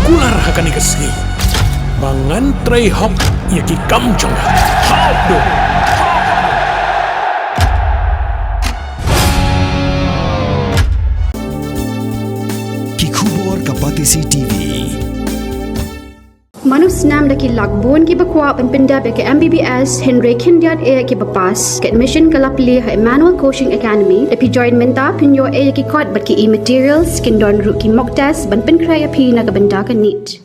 kular hakan ikasni. Bangan tray hok yaki kamjong. Hok do. Kikubor Kapatisi TV. Manus nam daki lakbon ki bakwa penpinda beke MBBS Henry Kindiat e ki bapas ke admission kalapli ha Emmanuel Coaching Academy epi join menta pinyo e ki kot bat ki e-materials kindon ru ki mock test ban penkrai api na kabenda ka NEET.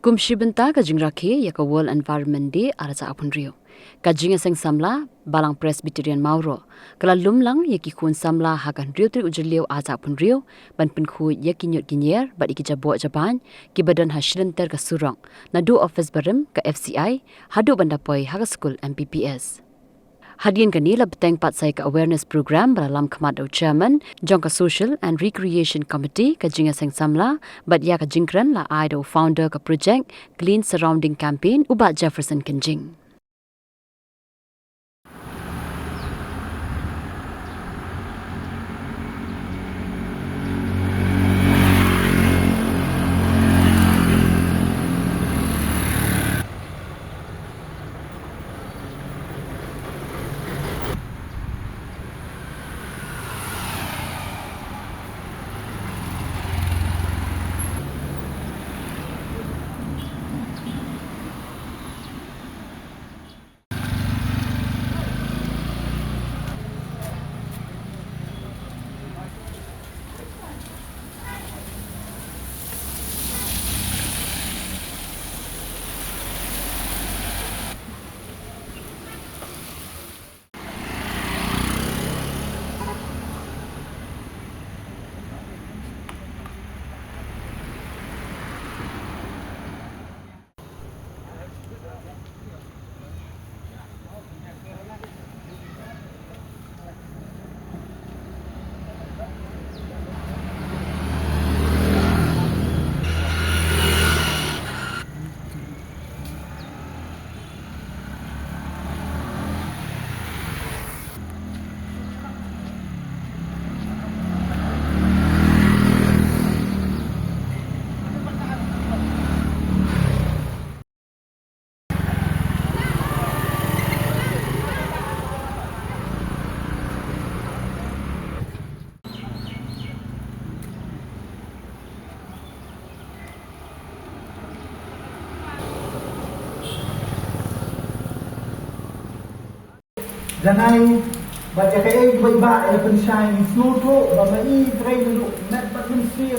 Kumshi benta ka jingrakhi ya ka World Environment Day arasa apun rio. Ka jinga sang samla balang Presbyterian Mauro. Kala lumlang ya ki kun samla hakan rio tri ujurlio aza apun rio ban penkhu ya ki nyot ginyer bat iki jabo Japan ki badan hashilenter ka surang. Nadu office barim ka FCI hadu bandapoi haga school MPPS. Hadian kanila beteng patsai ka awareness program beralam kemado chairman jongka social and recreation committee ka jinga sang samla bat ya ka jingkran la idol founder ka project clean surrounding campaign ubat Jefferson Kenjing. Jangan baca kaya iba-iba ay pensyay snudro ba mai tray dulu net ba pensyay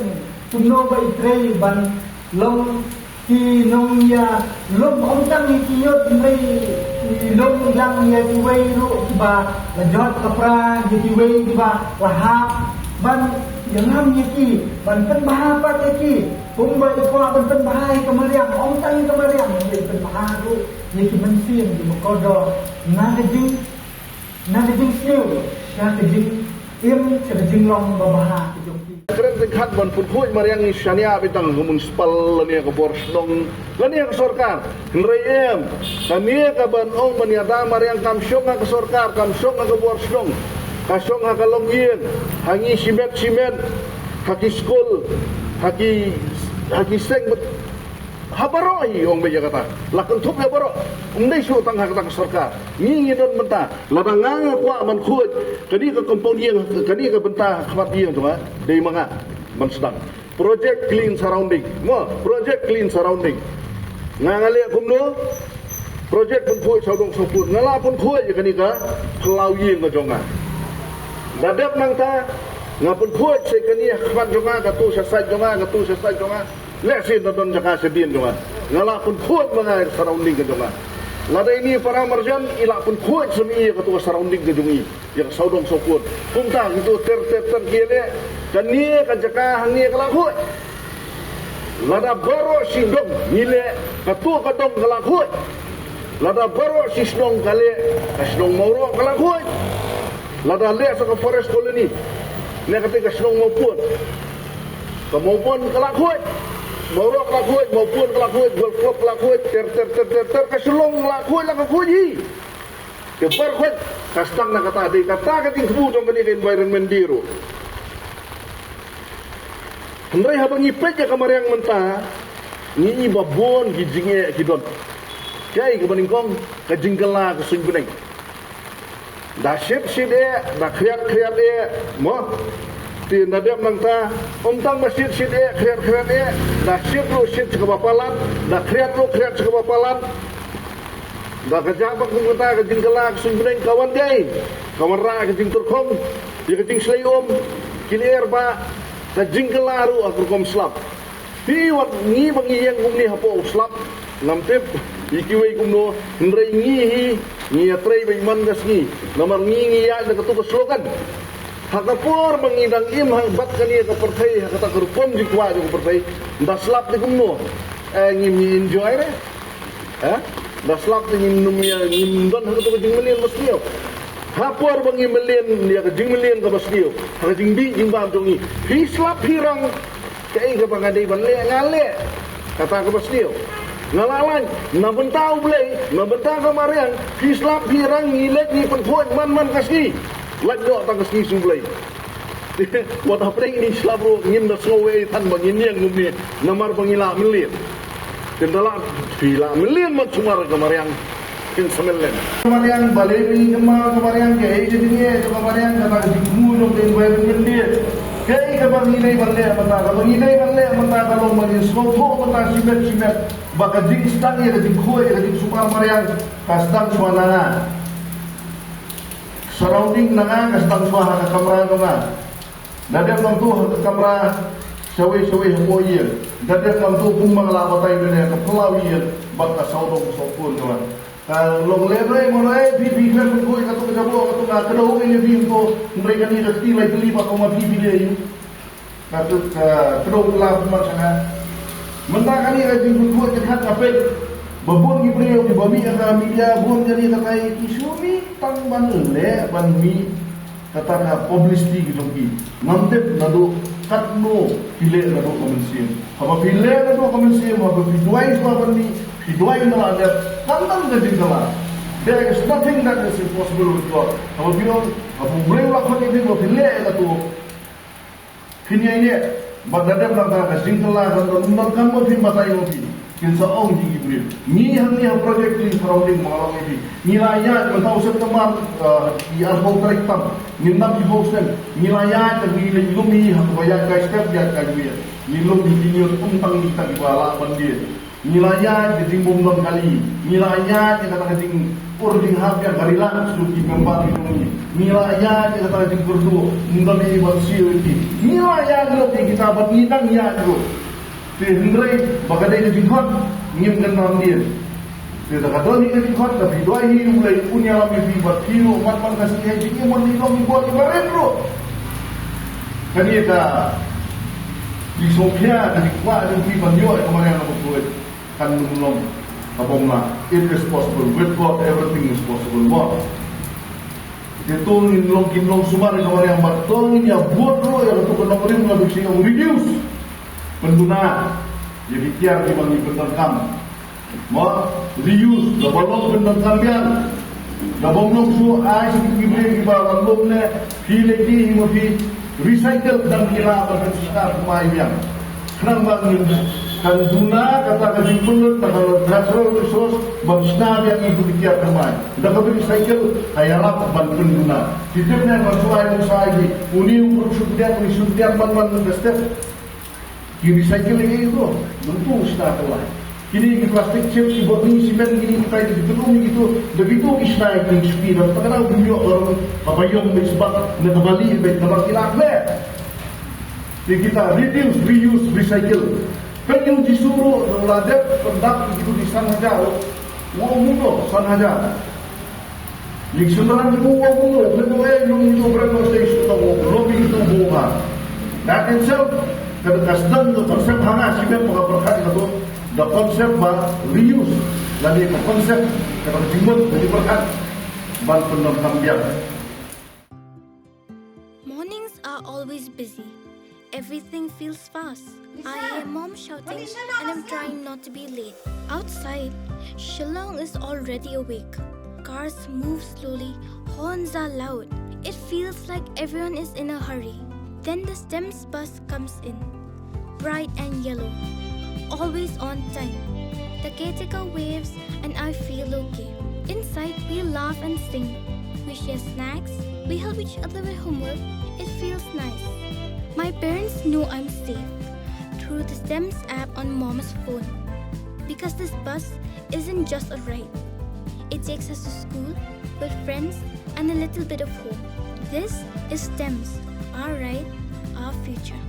tuno ba tray ban long ki nong ya long ông tang ni kiyot mai long lang ya di way ro ba la jot kapra di way di ba wahab ban jangan yaki ban pen bahapa yaki kung ba ikwa ban pen bahai kamariang ông tang kamariang ni pen baharu yaki pensyay di makodo ngading Nakajing siyo, siya kajing siya kajing long babaha kajong ki. Keren tingkat ban puthuj mariang ni syania bitang municipal lania ka borsnong lania ka sorkar nrem kami ka ban ong baniada mariang kamsyong ka sorkar kamsyong ka borsnong kasyong ka longgien hangi simet haki school haki seng habaroi ong beja kata lakon thup habaro umdai su tang hak tak sarkar ngi don benta ladang kwa man khut kadi ka kompon yang kadi ka benta khwat yang tu dei manga man sedang project clean surrounding project clean surrounding ngale kumno project pun khoi saudong soput ngala pun khoi kani ka phlau yang ka jonga dadap nang ta ngapun khoi se kani khwat jonga ka tu sasai jonga lesin don jaka sedin jonga ngala pun khoi mga surrounding ka jonga lada ini para marjan ila pun khoi semi ka tu surrounding ka jongi yang saudong soput kumta gitu ter kile kan ni ka jaka hangi ka khoi lada baro sindong nile ka tu ka dong ka khoi lada baro sisnong kale kasnong mauro ka khoi lada le sa ka forest colony ne ka te kasnong maupun kemaupuan kelakuan baurok kelakuan maupun kelakuan golf club kelakuan ter kasulong kelakuan ji kebar kuat kastang nak kata di kata kating kebu dong kani environment biru Henry habang ipet ya kamariang mentah, ni babon gijinge kidon. Kaya kebaning kong kajingkala kesuñ beneng. Dah ship dah kriat mo. Ti nadep nangta, tang masjid kriat dah ship lo ship cekabapalan, dah kriat cekabapalan. Dah kejabak kong kata kajingkala kesuñ beneng kawan day. Kawan ra kajing turkong, dia kajing slayom, kini erba, kajingkala ru aku kom slap. Ti wat ni bangiyang kumni hapo slap, nampip, ikiway kumno, Henry ngi atray bayman gasngi, namar ngi ya na katu kaslogan. Hakapor mangidang hang bat kaniya ka partai, hakata kurkom jikwa ka partai, daslap ni kumno, ngi enjoy re, daslap ni numya ngimdon hakatu ka jingmelin masniyo. Hapor bangi melin dia ka jingmelin ka masniyo, haka jingbi jingbam jongi. Hislap hirang kaya ka pangaday banle ngale, kata ka masniyo. Ngalalan, nabentau belai, nabentau kamarian, hislap hirang ngilet ni penpuan man kasih. Lagok tak kasih sublai. Buat apa ini hislap ro ngim na sowe tan bangin yang ngumni namar pangila melin. Kendala pila melin mat sumar kamarian kin semelen. Kamarian balai ni kamarian ke jadinya kamarian kata jingmu dong den bayar mendir. Kaya kapag hinay balay mata kalau mani slopo mata simet baka jing stang ya jing kue ya jing sumar mariang kastang suanana surrounding nanga kastang suah ka kamera nanga dadem lang tu kamera sawe hoye dadem lang tu bumbang labatay bene ka pulawiyan baka saudong sopun kawan long lebre mulai bibi kan ko katu kajabo katu ka kado ini bim ko mereka ni reti lai beli pa ko ma bibi le katu kado la macana mentah kali reti ko dekat apa babon gibreo di babi ka media bon jadi katai kisumi tang banle banmi kata ka publicity gitu ki mantep nado katno pile nado komensium apa pile nado komensium apa bidwai pa banmi bidwai na ada tantang jadi kalah. There is nothing that is impossible with God. Kalau bilang, apa boleh lakukan ini, apa boleh itu. Kini ini, bagada belakang kasingkala dan menonton mungkin batai mungkin. Kinsa ong di Ibrahim. Ni hanya project ini surrounding malam ini. Nilainya mentau setempat di arbau terekam. Ninam di bosen. Nilainya tergilai lumi hakubaya guys step dia kajuya. Nilum di dunia untang kita di bala bandir. Nilainya jadi bumbang kali, nilainya kita katakan urding habis garilan sudah dikembang ini. Nilainya kita katakan kurdu mendami manusia ini. Nilainya kalau kita buat nidang ya dulu. Sehingga bagadai jadi hot, ngim kenal dia. Kita kata ni jadi hot, tapi doa ini mulai punya lami fibat kilo, mat kasih haji ni mau nidang buat kemarin bro. Kan kita di Sofia dari kuat dan fibat juga kemarin aku buat. Kan belum abanglah it is possible with God everything is possible wah itu nilong sumar yang betul ya buat lo yang untuk penumpang lebih sih yang reduce pengguna jadi tiar di bagi penterkam mau reuse dapat penterkam yang dapat su ais di bawah lomnya pilih di mobil recycle dan kira bersekitar kemahian kenapa ini kan guna kata kasih mulut kalau natural resource bangsna yang ibu dikir kemai dah kebiri cycle ayalap bantu guna tidurnya masuai musai uni sudian man step kiri cycle ini itu tentu sudah telah kini plastik chip si botni simen gini kita di belum gitu begitu isna yang speed dan terkenal beliau orang pabayong misbah nak kembali baik nama kilakle jadi kita reduce reuse recycle. Kan yang disuruh ladep pendak itu di sana jauh, mau mudo sana jauh. Yang sebenarnya itu mau mudo, lepas yang itu berapa stage itu mau lobby itu bunga. That itself, kadang-kadang itu konsep hanya sih memang berkat itu, the konsep bah reuse, lagi itu konsep kadang jimat jadi berkat bantu penampilan. Mornings are always busy. Everything feels fast. I hear mom shouting and I'm trying not to be late. Outside, Shillong is already awake. Cars move slowly, horns are loud. It feels like everyone is in a hurry. Then the STEMS bus comes in. bright and yellow. Always on time. The caretaker waves and I feel okay. Inside, we laugh and sing. We share snacks. We help each other with homework. It feels nice. My parents know I'm safe through the STEMS app on Mom's phone. Because this bus isn't just a ride. It takes us to school with friends and a little bit of hope. This is STEMS, our ride, our future.